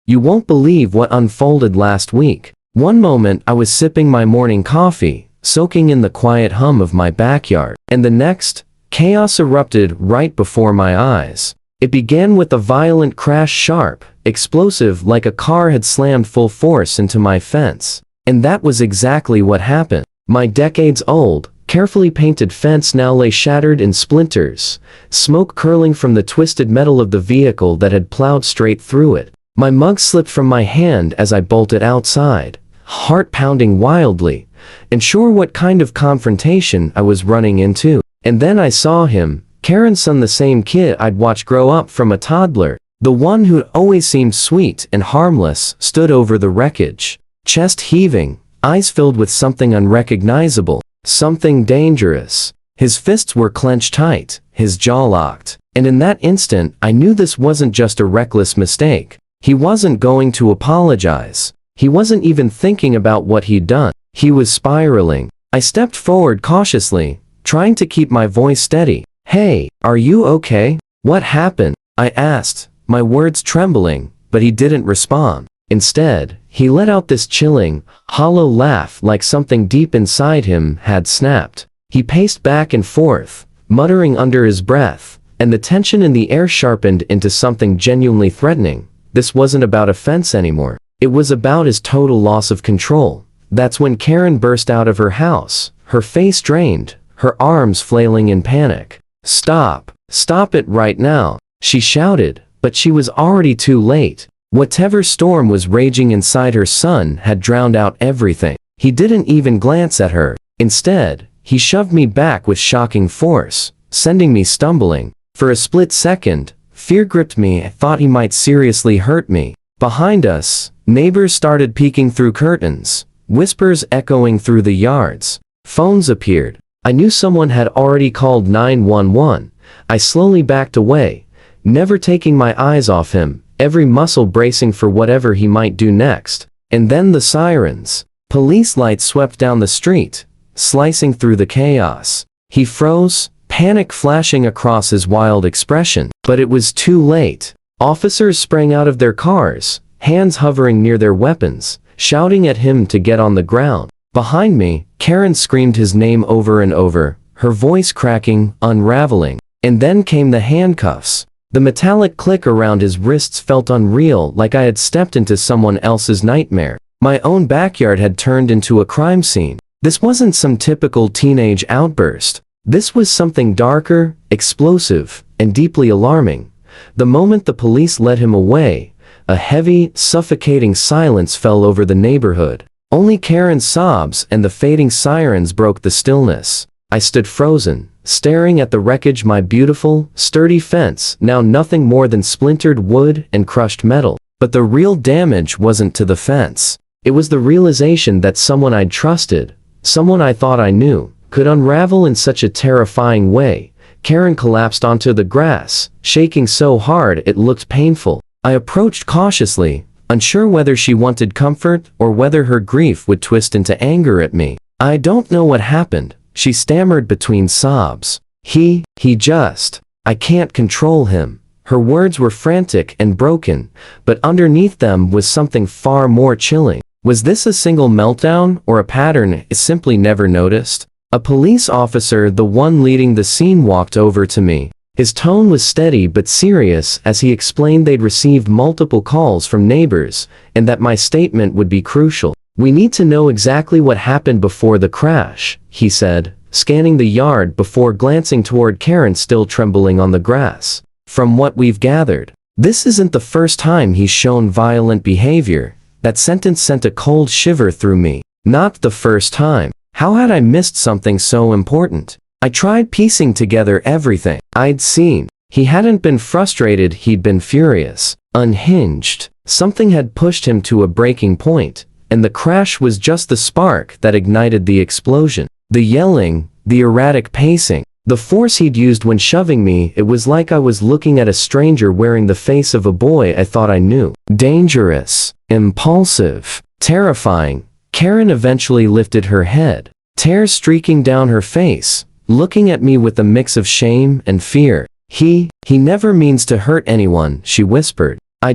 You won't believe what unfolded last week. One moment I was sipping my morning coffee, soaking in the quiet hum of my backyard, and the next, chaos erupted right before my eyes. It began with a violent crash, sharp, explosive, like a car had slammed full force into my fence. And that was exactly what happened. My decades-old, carefully painted fence now lay shattered in splinters, smoke curling from the twisted metal of the vehicle that had plowed straight through it. My mug slipped from my hand as I bolted outside, heart pounding wildly, unsure what kind of confrontation I was running into. And then I saw him, Karen's son, the same kid I'd watched grow up from a toddler, the one who'd always seemed sweet and harmless, stood over the wreckage, chest heaving, eyes filled with something unrecognizable, something dangerous. His fists were clenched tight, his jaw locked, and in that instant I knew this wasn't just a reckless mistake. He wasn't going to apologize. He wasn't even thinking about what he'd done. He was spiraling. I stepped forward cautiously, trying to keep my voice steady. "Hey, are you okay? What happened?" I asked, my words trembling, but he didn't respond. Instead, he let out this chilling, hollow laugh like something deep inside him had snapped. He paced back and forth, muttering under his breath, and the tension in the air sharpened into something genuinely threatening. This wasn't about offense anymore. It was about his total loss of control. That's when Karen burst out of her house, her face drained, her arms flailing in panic. "Stop! Stop it right now!" she shouted, but she was already too late. Whatever storm was raging inside her son had drowned out everything. He didn't even glance at her. Instead, he shoved me back with shocking force, sending me stumbling. For a split second, fear gripped me. I thought he might seriously hurt me. Behind us, neighbors started peeking through curtains, whispers echoing through the yards. Phones appeared. I knew someone had already called 911. I slowly backed away, never taking my eyes off him, every muscle bracing for whatever he might do next. And then the sirens. Police lights swept down the street, slicing through the chaos. He froze, panic flashing across his wild expression. But it was too late. Officers sprang out of their cars, hands hovering near their weapons, shouting at him to get on the ground. Behind me, Karen screamed his name over and over, her voice cracking, unraveling. And then came the handcuffs. The metallic click around his wrists felt unreal, like I had stepped into someone else's nightmare. My own backyard had turned into a crime scene. This wasn't some typical teenage outburst. This was something darker, explosive, and deeply alarming. The moment the police led him away, a heavy, suffocating silence fell over the neighborhood. Only Karen's sobs and the fading sirens broke the stillness. I stood frozen, staring at the wreckage, my beautiful, sturdy fence, now nothing more than splintered wood and crushed metal. But the real damage wasn't to the fence. It was the realization that someone I'd trusted, someone I thought I knew, could unravel in such a terrifying way. Karen collapsed onto the grass, shaking so hard it looked painful. I approached cautiously, unsure whether she wanted comfort or whether her grief would twist into anger at me. "I don't know what happened," she stammered between sobs. He just, I can't control him." Her words were frantic and broken, but underneath them was something far more chilling. Was this a single meltdown or a pattern I simply never noticed? A police officer, the one leading the scene, walked over to me. His tone was steady but serious as he explained they'd received multiple calls from neighbors and that my statement would be crucial. "We need to know exactly what happened before the crash," he said, scanning the yard before glancing toward Karen still trembling on the grass. "From what we've gathered, this isn't the first time he's shown violent behavior." That sentence sent a cold shiver through me. Not the first time. How had I missed something so important? I tried piecing together everything I'd seen. He hadn't been frustrated, he'd been furious, unhinged. Something had pushed him to a breaking point, and the crash was just the spark that ignited the explosion. The yelling, the erratic pacing, the force he'd used when shoving me, it was like I was looking at a stranger wearing the face of a boy I thought I knew. Dangerous, impulsive, terrifying. Karen eventually lifted her head, tears streaking down her face, looking at me with a mix of shame and fear. He never means to hurt anyone," she whispered. I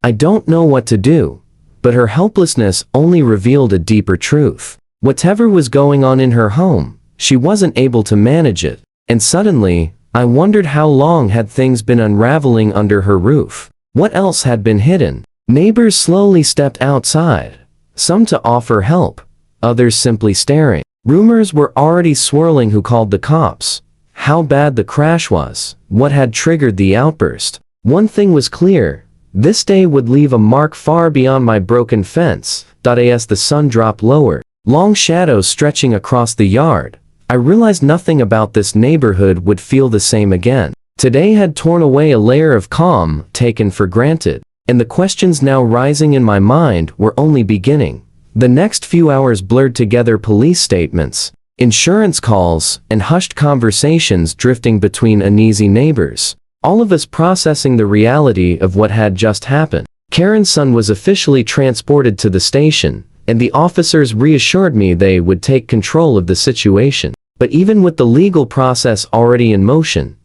I don't know what to do. But her helplessness only revealed a deeper truth. Whatever was going on in her home, she wasn't able to manage it. And suddenly, I wondered how long had things been unraveling under her roof. What else had been hidden? Neighbors slowly stepped outside, some to offer help, others simply staring. Rumors were already swirling: who called the cops, how bad the crash was, what had triggered the outburst. One thing was clear: this day would leave a mark far beyond my broken fence. As the sun dropped lower, long shadows stretching across the yard, I realized nothing about this neighborhood would feel the same again. Today had torn away a layer of calm taken for granted, and the questions now rising in my mind were only beginning. The next few hours blurred together: police statements, insurance calls, and hushed conversations drifting between uneasy neighbors, all of us processing the reality of what had just happened. Karen's son was officially transported to the station, and the officers reassured me they would take control of the situation. But even with the legal process already in motion,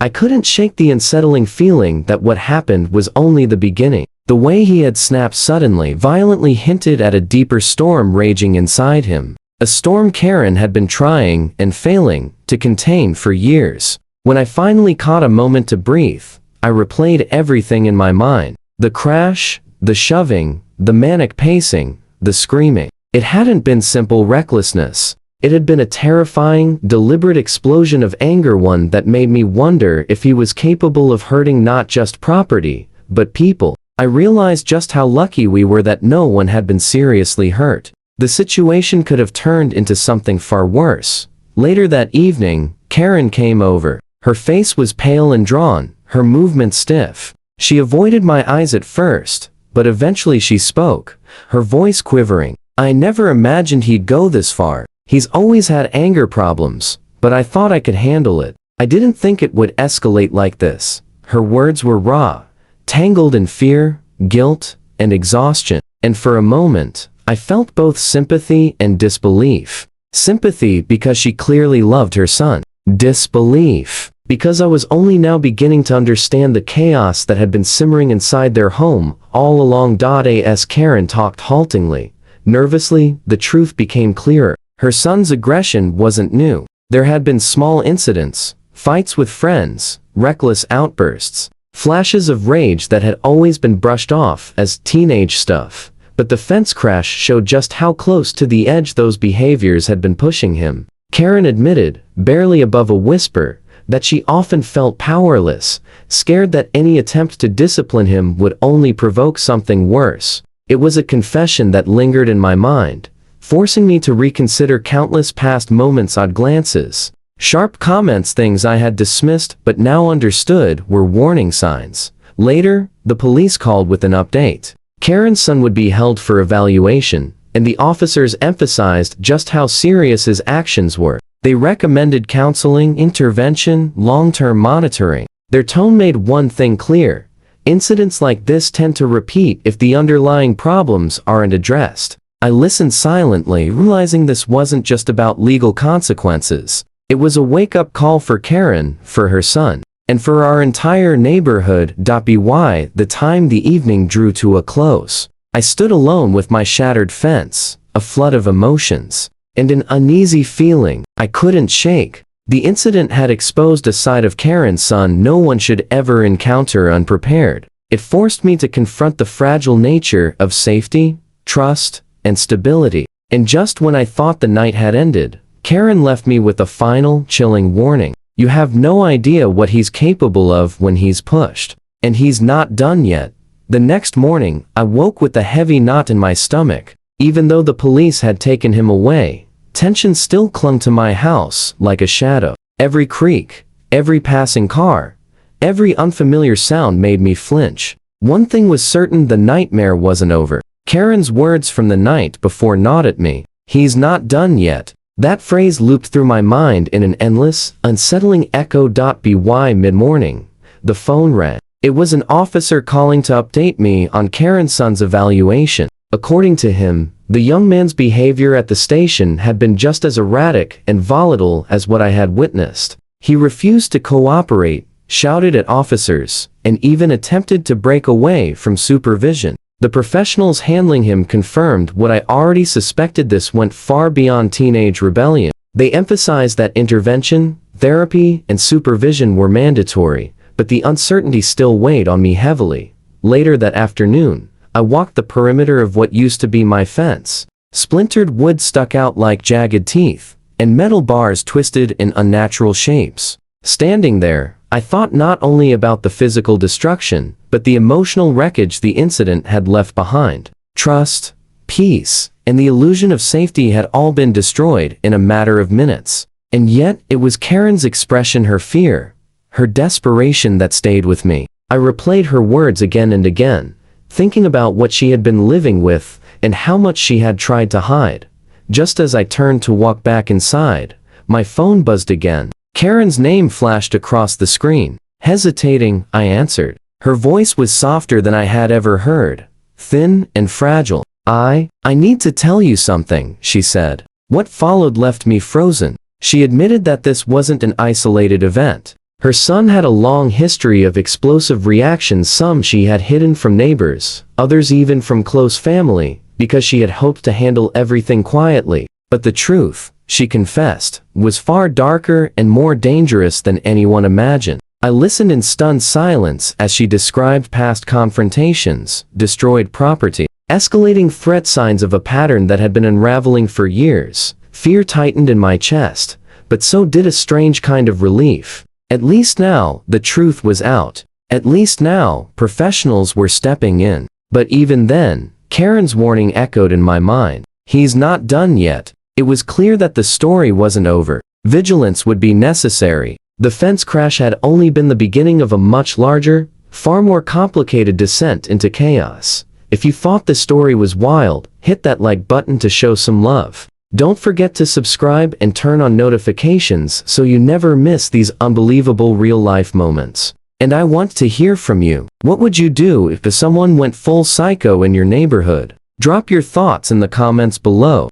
I couldn't shake the unsettling feeling that what happened was only the beginning. The way he had snapped suddenly, violently, hinted at a deeper storm raging inside him. A storm Karen had been trying and failing to contain for years. When I finally caught a moment to breathe, I replayed everything in my mind. The crash, the shoving, the manic pacing, the screaming. It hadn't been simple recklessness. It had been a terrifying, deliberate explosion of anger, one that made me wonder if he was capable of hurting not just property, but people. I realized just how lucky we were that no one had been seriously hurt. The situation could have turned into something far worse. Later that evening, Karen came over. Her face was pale and drawn, her movements stiff. She avoided my eyes at first, but eventually she spoke, her voice quivering. I never imagined he'd go this far. He's always had anger problems, but I thought I could handle it. I didn't think it would escalate like this. Her words were raw, tangled in fear, guilt, and exhaustion. And for a moment, I felt both sympathy and disbelief. Sympathy because she clearly loved her son. Disbelief because I was only now beginning to understand the chaos that had been simmering inside their home all along. As Karen talked haltingly, nervously, the truth became clearer. Her son's aggression wasn't new. There had been small incidents, fights with friends, reckless outbursts, flashes of rage that had always been brushed off as teenage stuff. But the fence crash showed just how close to the edge those behaviors had been pushing him. Karen admitted, barely above a whisper, that she often felt powerless, scared that any attempt to discipline him would only provoke something worse. It was a confession that lingered in my mind, forcing me to reconsider countless past moments. Odd glances, sharp comments, things I had dismissed but now understood were warning signs. Later, the police called with an update. Karen's son would be held for evaluation, and the officers emphasized just how serious his actions were. They recommended counseling, intervention, long-term monitoring. Their tone made one thing clear: incidents like this tend to repeat if the underlying problems aren't addressed. I listened silently, realizing this wasn't just about legal consequences. It was a wake-up call for Karen, for her son, and for our entire neighborhood. By the time the evening drew to a close, I stood alone with my shattered fence, a flood of emotions, and an uneasy feeling I couldn't shake. The incident had exposed a side of Karen's son no one should ever encounter unprepared. It forced me to confront the fragile nature of safety, trust, and stability. And just when I thought the night had ended, Karen left me with a final, chilling warning. You have no idea what he's capable of when he's pushed. And he's not done yet. The next morning, I woke with a heavy knot in my stomach. Even though the police had taken him away, tension still clung to my house like a shadow. Every creak, every passing car, every unfamiliar sound made me flinch. One thing was certain: the nightmare wasn't over. Karen's words from the night before gnawed at me. He's not done yet. That phrase looped through my mind in an endless, unsettling echo. By mid-morning, the phone rang. It was an officer calling to update me on Karen's son's evaluation. According to him, the young man's behavior at the station had been just as erratic and volatile as what I had witnessed. He refused to cooperate, shouted at officers, and even attempted to break away from supervision. The professionals handling him confirmed what I already suspected. This went far beyond teenage rebellion. They emphasized that intervention, therapy, and supervision were mandatory, but the uncertainty still weighed on me heavily. Later that afternoon, I walked the perimeter of what used to be my fence. Splintered wood stuck out like jagged teeth, and metal bars twisted in unnatural shapes. Standing there, I thought not only about the physical destruction, but the emotional wreckage the incident had left behind. Trust, peace, and the illusion of safety had all been destroyed in a matter of minutes. And yet, it was Karen's expression, her fear, her desperation that stayed with me. I replayed her words again and again, thinking about what she had been living with and how much she had tried to hide. Just as I turned to walk back inside, my phone buzzed again. Karen's name flashed across the screen. Hesitating, I answered. Her voice was softer than I had ever heard, thin and fragile. I need to tell you something, she said. What followed left me frozen. She admitted that this wasn't an isolated event. Her son had a long history of explosive reactions, some she had hidden from neighbors, others even from close family, because she had hoped to handle everything quietly. But the truth, she confessed, was far darker and more dangerous than anyone imagined. I listened in stunned silence as she described past confrontations, destroyed property, escalating threat, signs of a pattern that had been unraveling for years. Fear tightened in my chest, but so did a strange kind of relief. At least now, the truth was out. At least now, professionals were stepping in. But even then, Karen's warning echoed in my mind. He's not done yet. It was clear that the story wasn't over. Vigilance would be necessary. The fence crash had only been the beginning of a much larger, far more complicated descent into chaos. If you thought the story was wild, hit that like button to show some love. Don't forget to subscribe and turn on notifications so you never miss these unbelievable real-life moments. And I want to hear from you. What would you do if someone went full psycho in your neighborhood? Drop your thoughts in the comments below.